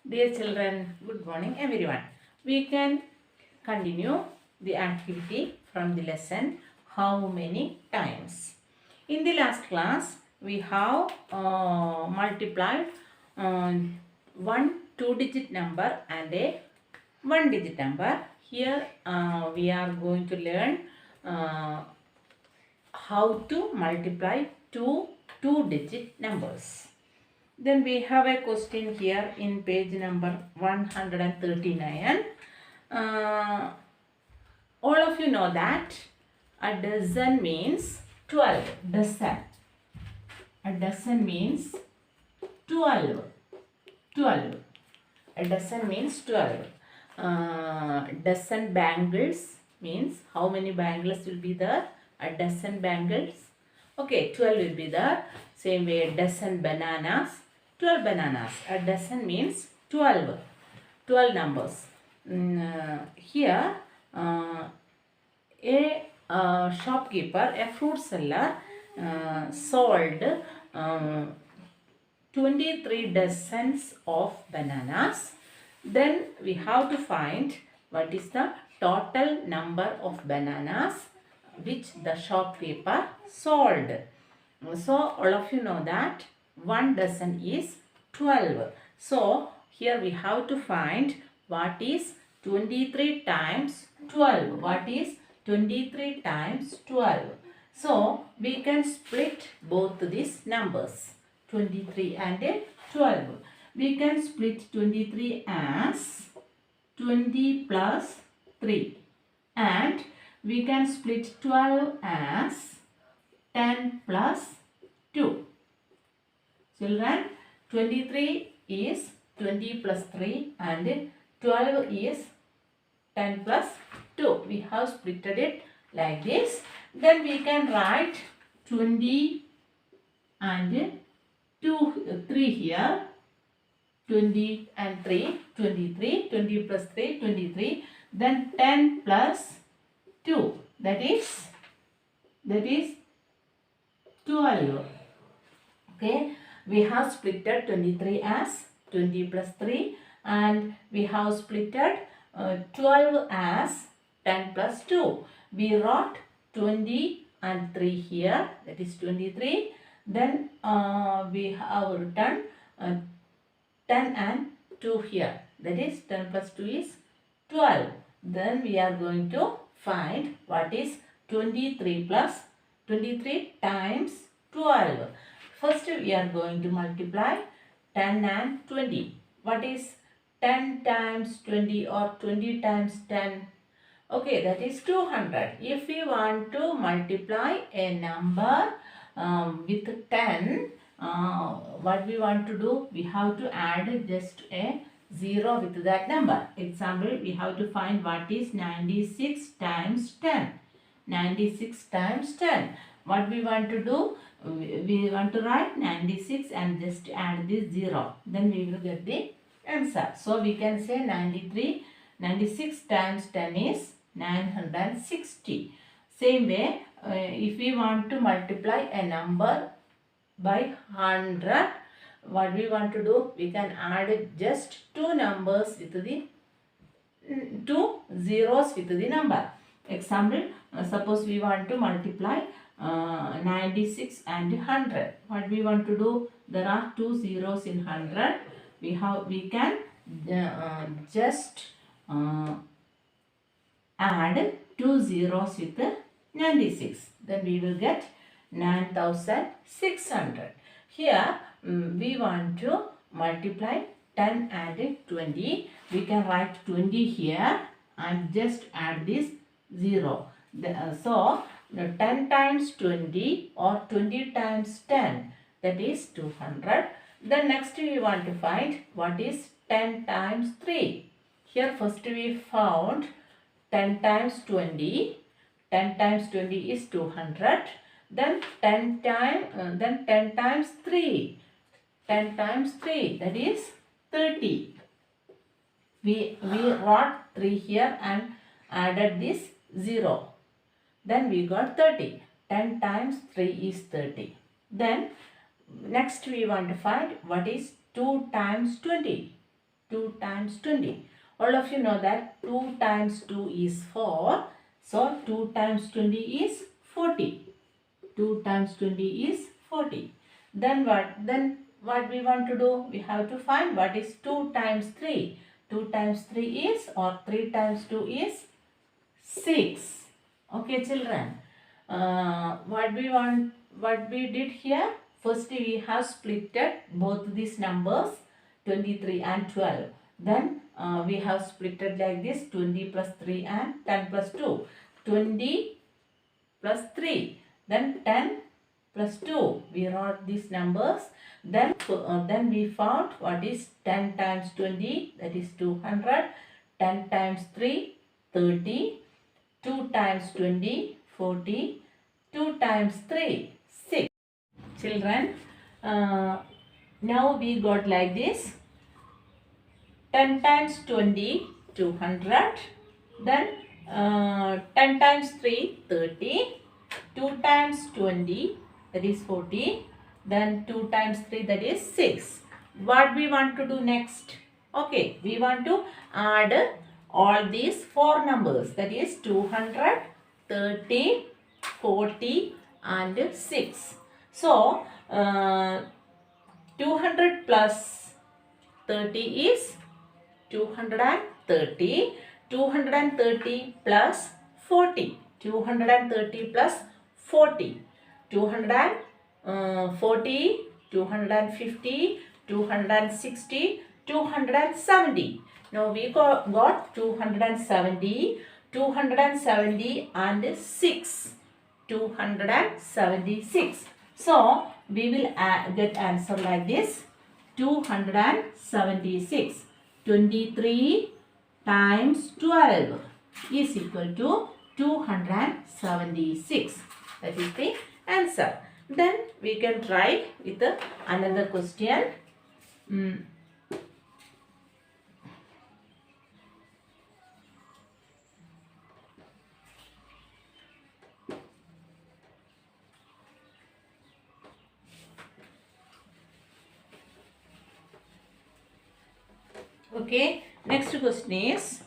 Dear children, good morning everyone. We can continue the activity from the lesson how many times. In the last class, we have multiplied one two-digit number and a one-digit number. Here we are going to learn uh, how to multiply two-digit numbers. Then we have a question here in page number 139. Uh, all of you know that a dozen means 12. Dozen. A dozen means 12. 12. A dozen means 12. Dozen bangles means how many bangles will be there? A dozen bangles. Okay, 12 will be there. Same way, a dozen bananas. 12 bananas. A dozen means 12. 12 numbers. Here, a shopkeeper, a fruit seller, sold 23 dozens of bananas. Then we have to find what is the total number of bananas which the shopkeeper sold. So all of you know that one dozen is 12. So here we have to find what is 23 times 12. What is 23 times 12? So we can split both these numbers, 23 and 12. We can split 23 as 20 plus 3, and we can split 12 as 10 plus 2. Children, 23 is 20 plus 3 and 12 is 10 plus 2. We have splitted it like this. Then we can write 20 and 3 here. 20 and 3, 23, 20 plus 3, 23. Then 10 plus 2, that is 12. Okay, we have splitted 23 as 20 plus 3, and we have splitted 12 as 10 plus 2. We wrote 20 and 3 here, that is 23. Then we have written 10 and 2 here, that is 10 plus 2 is 12. Then we are going to find what is 23 plus 23 times 12. First we are going to multiply 10 and 20. What is 10 times 20 or 20 times 10? Okay, that is 200. If we want to multiply a number with 10, what we want to do? We have to add just a 0 with that number. Example, we have to find what is 96 times 10. 96 times 10. What we want to do? We want to write 96 and just add this 0. Then we will get the answer. So we can say 96 times 10 is 960. Same way, if we want to multiply a number by 100, what we want to do? We can add just two numbers with the two zeros with the number. Example, suppose we want to multiply 96 and 100. What we want to do? There are two zeros in 100. We can just add two zeros with 96. Then we will get 9600. Here we want to multiply 10 and 20. We can write 20 here and just add this 0. So 10 times 20 or 20 times 10, that is 200. Then next we want to find what is 10 times 3. Here first we found 10 times 20. 10 times 20 is 200. Then 10 times 3. 10 times 3, that is 30. We wrote 3 here and added this 0. Then we got 30. 10 times 3 is 30. Then next we want to find what is 2 times 20. 2 times 20. All of you know that 2 times 2 is 4. So 2 times 20 is 40. 2 times 20 is 40. Then what? Then what we want to do? We have to find what is 2 times 3. 2 times 3 is, or 3 times 2 is 6. Okay, children. What we did here? First we have splitted both these numbers 23 and 12. Then we have splitted like this 20 plus 3 and 10 plus 2. 20 plus 3. Then 10 plus 2. We wrote these numbers. Then we found what is 10 times 20, that is 200. 10 times 3, 30. 2 times 20, 40. 2 times 3, 6. Children, now we got like this. 10 times 20, 200. Then 10 times 3, 30. 2 times 20, that is 40. Then 2 times 3, that is 6. What we want to do next? Okay, we want to add all these 4 numbers, that is 200, 30, 40 and 6. So 200 plus 30 is 230. 230 plus 40. 230 plus 40. 240, 250, 260, 270. Now we got 270, 270 and 6. 276. So we will get answer like this. 276. 23 times 12 is equal to 276. That is the answer. Then we can try with another question. Okay, next question is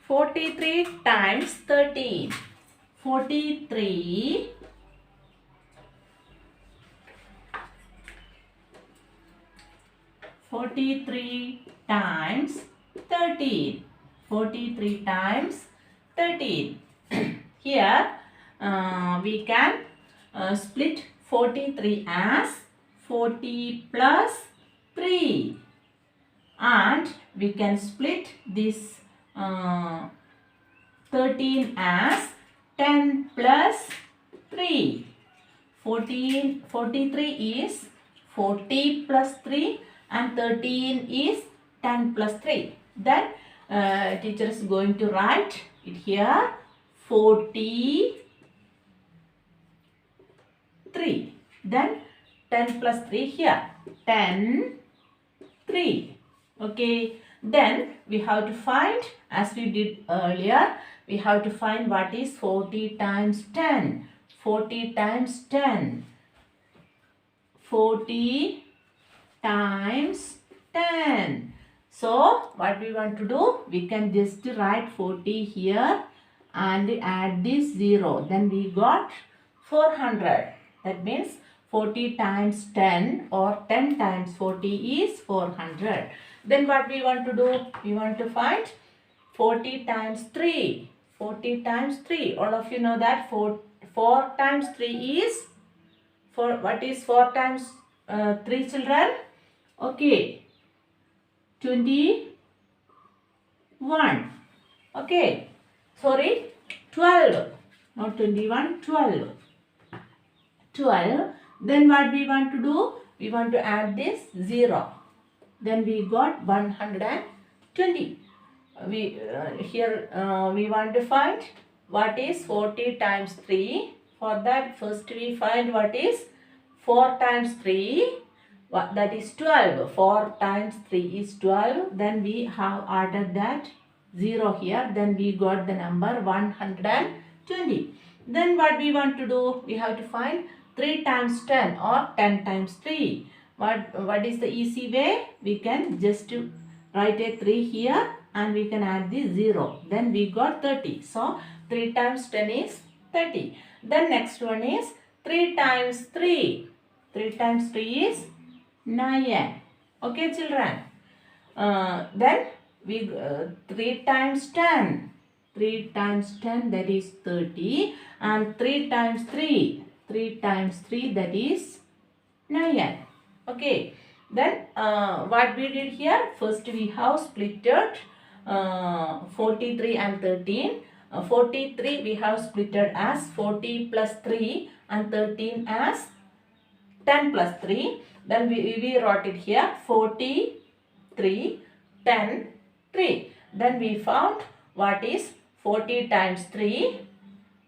43 times 13. 43 times 13. 43 times 13. Here we can split 43 as 40 plus 3. And we can split this 13 as 10 plus 3. 43 is 40 plus 3 and 13 is 10 plus 3. Then teacher is going to write it here 43. Then 10 plus 3 here 10, 3. Okay, then we have to find, as we did earlier, we have to find what is 40 times 10. 40 times 10. 40 times 10. So, what we want to do? We can just write 40 here and add this 0. Then we got 400. That means 40 times 10 or 10 times 40 is 400. Then what we want to do? We want to find 40 times 3. 40 times 3. All of you know that 4 times 3 is, what is 4 times 3, children? Okay, 21. Okay, sorry, 12. Not 21, 12. 12. Then what we want to do? We want to add this 0. Then we got 120. We want to find what is 40 times 3. For that, first we find what is 4 times 3. That is 12. 4 times 3 is 12. Then we have added that 0 here. Then we got the number 120. Then what we want to do? We have to find 3 times 10 or 10 times 3. What is the easy way? We can just write a 3 here and we can add the 0. Then we got 30. So 3 times 10 is 30. Then next one is 3 times 3. 3 times 3 is 9. Okay, children. Then we 3 times 10. 3 times 10, that is 30. And 3 times 3. 3 times 3, that is 9. Okay. Then what we did here? First we have splitted 43 and 13. 43 we have splitted as 40 plus 3 and 13 as 10 plus 3. Then we wrote it here 43, 10, 3. Then we found what is 40 times 3.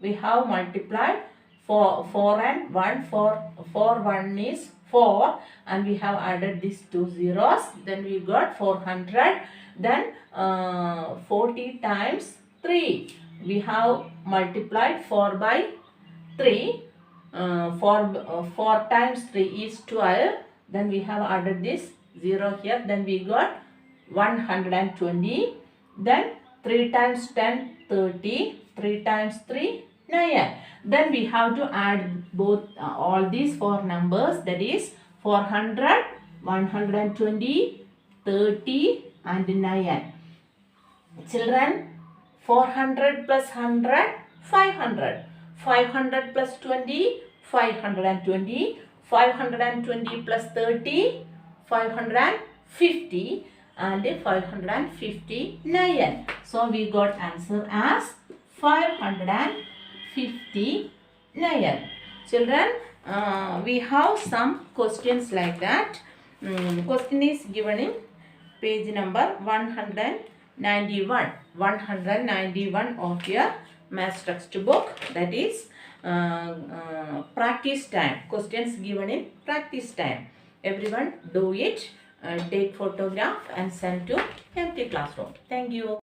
We have multiplied 4 and 1. 4 1 is 4 and we have added these 2 zeros. Then we got 400. Then 40 times 3. We have multiplied 4 by 3. 4 times 3 is 12. Then we have added this 0 here. Then we got 120. Then 3 times 10, 30. 3 times 3, 9. Then we have to add both all these 4 numbers. That is 400, 120, 30 and 9. Children, 400 plus 100, 500. 500 plus 20, 520. 520 plus 30, 550 and 559. So we got answer as 559. Children, we have some questions like that. Question is given in page number 191. 191 of your maths textbook. That is practice time. Questions given in practice time. Everyone do it. Take photograph and send to empty classroom. Thank you.